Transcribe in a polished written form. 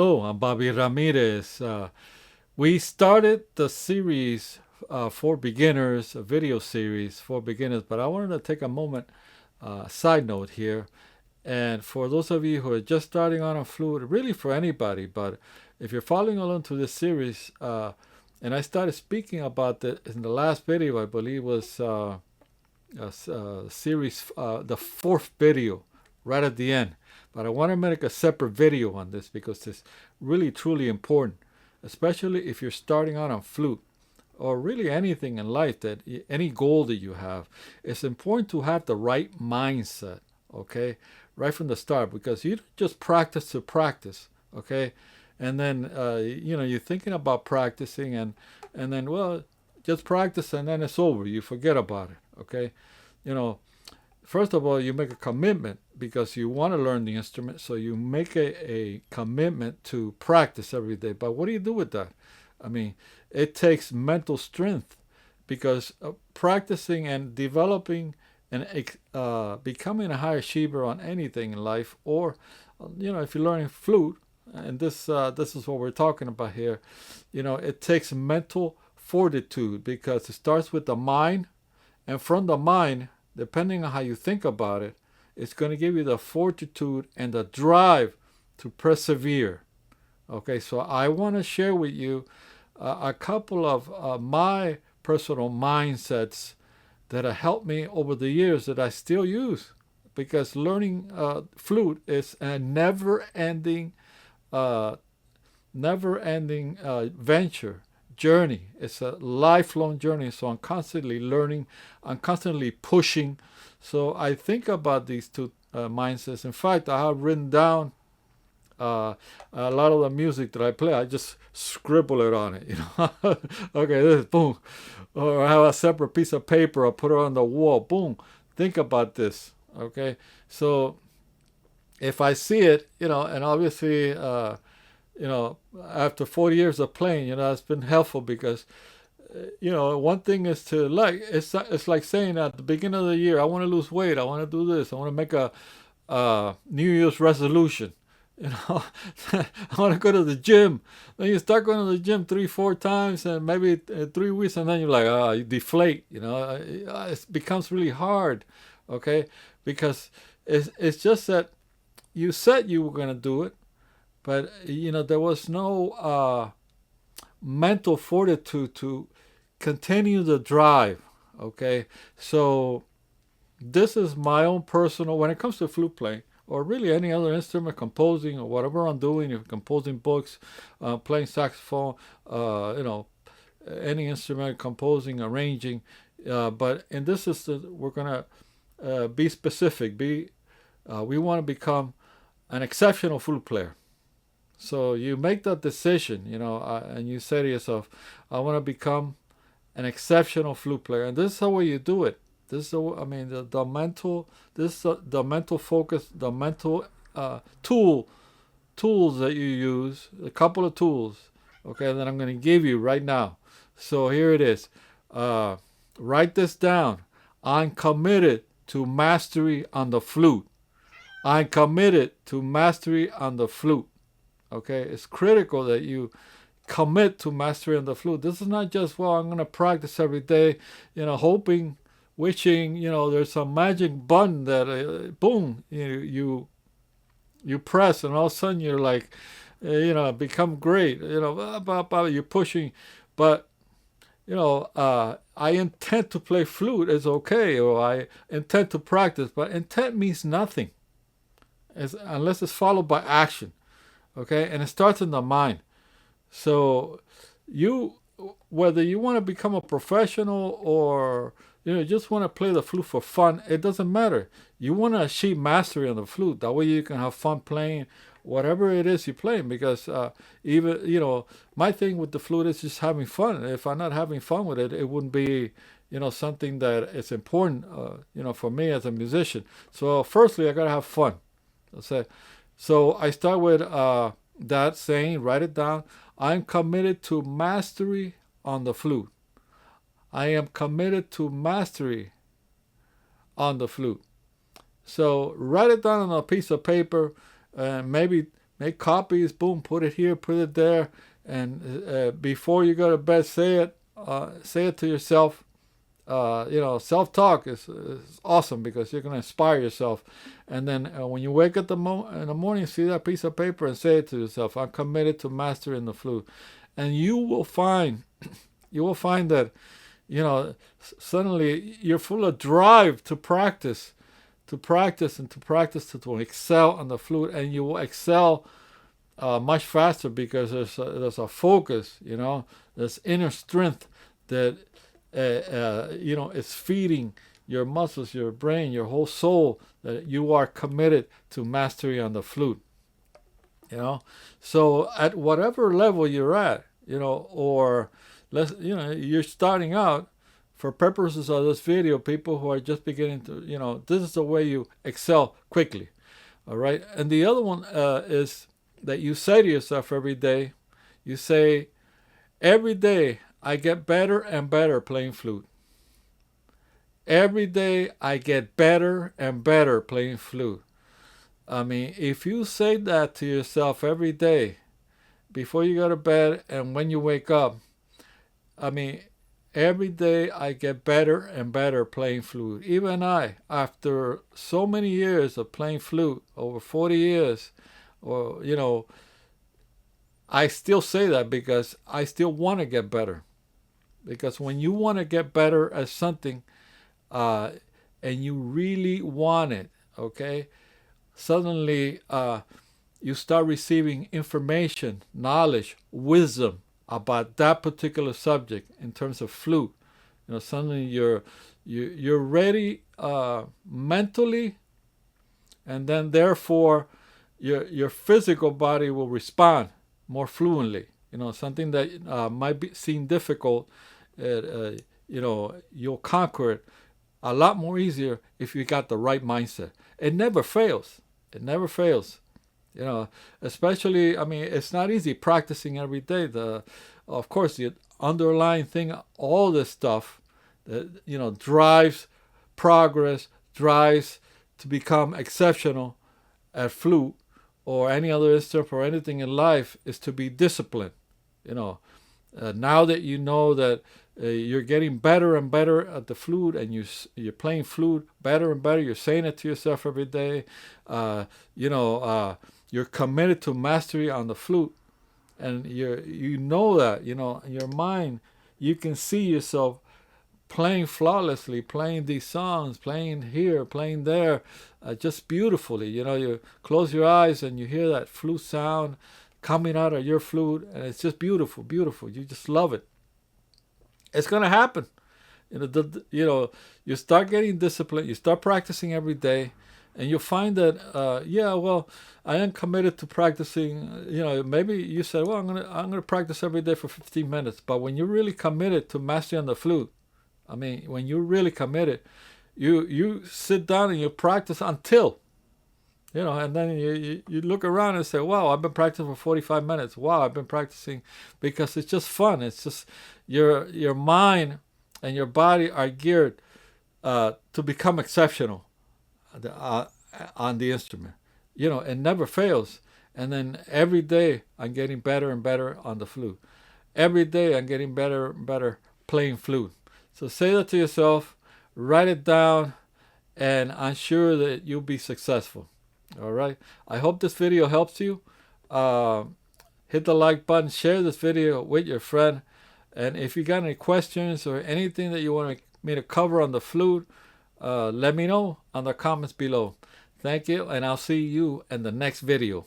Hello, I'm Bobby Ramirez. We started the series for beginners, a video series for beginners, but I wanted to take a moment, side note here. And for those of you who are just starting on a flute, really for anybody, but if you're following along to this series, and I started speaking about it in the last video, I believe was series, the fourth video, right at the end. But I want to make a separate video on this because it's really truly important, especially if you're starting out on flute or really anything in life, that any goal that you have. It's important to have the right mindset, okay, right from the start, because you don't just practice to practice, okay, and then you're thinking about practicing and then, well, just practice and then it's over. You forget about it, okay. First of all, you make a commitment because you want to learn the instrument, so you make a commitment to practice every day. But what do you do with that? I mean, it takes mental strength because practicing and developing and becoming a high achiever on anything in life, or if you're learning flute, and this is what we're talking about here, it takes mental fortitude because it starts with the mind, and from the mind, depending on how you think about it, it's going to give you the fortitude and the drive to persevere. Okay, so I want to share with you a couple of my personal mindsets that have helped me over the years that I still use, because learning flute is a never-ending venture. Journey. It's a lifelong journey, so I'm constantly learning, I'm constantly pushing. So I think about these two mindsets. In fact, I have written down a lot of the music that I play. I just scribble it on it, Okay, this, boom. Or I have a separate piece of paper, I put it on the wall, boom. Think about this, okay? So if I see it, and obviously after 40 years of playing, it's been helpful because, one thing is to it's like saying at the beginning of the year, I want to lose weight, I want to do this, I want to make a New Year's resolution, I want to go to the gym. Then you start going to the gym 3-4 times and maybe 3 weeks, and then you're like, you deflate, it becomes really hard, okay? Because it's just that you said you were going to do it, but there was no mental fortitude to continue the drive. Okay, so this is my own personal. When it comes to flute playing, or really any other instrument, composing or whatever I'm doing, if composing books, playing saxophone, any instrument, composing, arranging. But in this instance, we're gonna be specific. We want to become an exceptional flute player. So you make that decision, and you say to yourself, I want to become an exceptional flute player. And this is the way you do it. This is the mental, this is the mental focus, the mental tools that you use, a couple of tools, okay, that I'm going to give you right now. So here it is. Write this down. I'm committed to mastery on the flute. I'm committed to mastery on the flute. Okay, it's critical that you commit to mastery on the flute. This is not just, well, I'm going to practice every day, hoping, wishing, there's some magic button that, boom, you press, and all of a sudden you're like, become great, you're pushing. But, I intend to play flute, it's okay, or I intend to practice, but intent means nothing unless it's followed by action. Okay, and it starts in the mind. So whether you want to become a professional or just want to play the flute for fun, it doesn't matter. You want to achieve mastery on the flute. That way you can have fun playing whatever it is you're playing. Because even my thing with the flute is just having fun. If I'm not having fun with it, it wouldn't be something that is important for me as a musician. So firstly, I gotta have fun. That's it. So I start with that saying, write it down. I'm committed to mastery on the flute. I am committed to mastery on the flute. So write it down on a piece of paper, and maybe make copies, boom, put it here, put it there, and before you go to bed, say it to yourself. Self-talk is awesome because you're going to inspire yourself. And then when you wake up in the morning, see that piece of paper and say it to yourself, I'm committed to mastering the flute. And you will find that, suddenly you're full of drive to practice, to excel on the flute, and you will excel much faster because there's a focus, there's inner strength that it's feeding your muscles, your brain, your whole soul, that you are committed to mastery on the flute. So at whatever level you're at, or you're starting out, for purposes of this video, people who are just beginning to, this is the way you excel quickly. All right. And the other one is that you say to yourself every day, you say, every day I get better and better playing flute. Every day I get better and better playing flute. I mean, if you say that to yourself every day, before you go to bed and when you wake up, I mean, every day I get better and better playing flute. Even I, after so many years of playing flute, over 40 years, or, I still say that because I still want to get better. Because when you want to get better at something, and you really want it, okay, suddenly you start receiving information, knowledge, wisdom about that particular subject in terms of flute. Suddenly you're ready mentally, and then therefore your physical body will respond more fluently. Something that might seem difficult, you'll conquer it a lot more easier if you got the right mindset. It never fails. Especially, I mean, it's not easy practicing every day. Of course, the underlying thing, all this stuff that, drives progress, drives to become exceptional at flute or any other instrument or anything in life, is to be disciplined. Now that you know that you're getting better and better at the flute, and you're playing flute better and better, you're saying it to yourself every day, you're committed to mastery on the flute, and you know that, in your mind, you can see yourself playing flawlessly, playing these songs, playing here, playing there, just beautifully. You close your eyes and you hear that flute sound coming out of your flute, and it's just beautiful. You just love it. It's going to happen. You start getting disciplined, you start practicing every day, and you'll find that, I am committed to practicing. Maybe you say, well, I'm gonna practice every day for 15 minutes. But when you're really committed to mastering on the flute, I mean, when you're really committed, you sit down and you practice until, and then you look around and say, wow, I've been practicing for 45 minutes. Wow, I've been practicing, because it's just fun. It's just your mind and your body are geared to become exceptional on the instrument. It never fails. And then every day I'm getting better and better on the flute. Every day I'm getting better and better playing flute. So say that to yourself, write it down, and I'm sure that you'll be successful. All right. I hope this video helps you. Hit the like button, share this video with your friend. And if you got any questions or anything that you want me to cover on the flute, let me know on the comments below. Thank you, and I'll see you in the next video.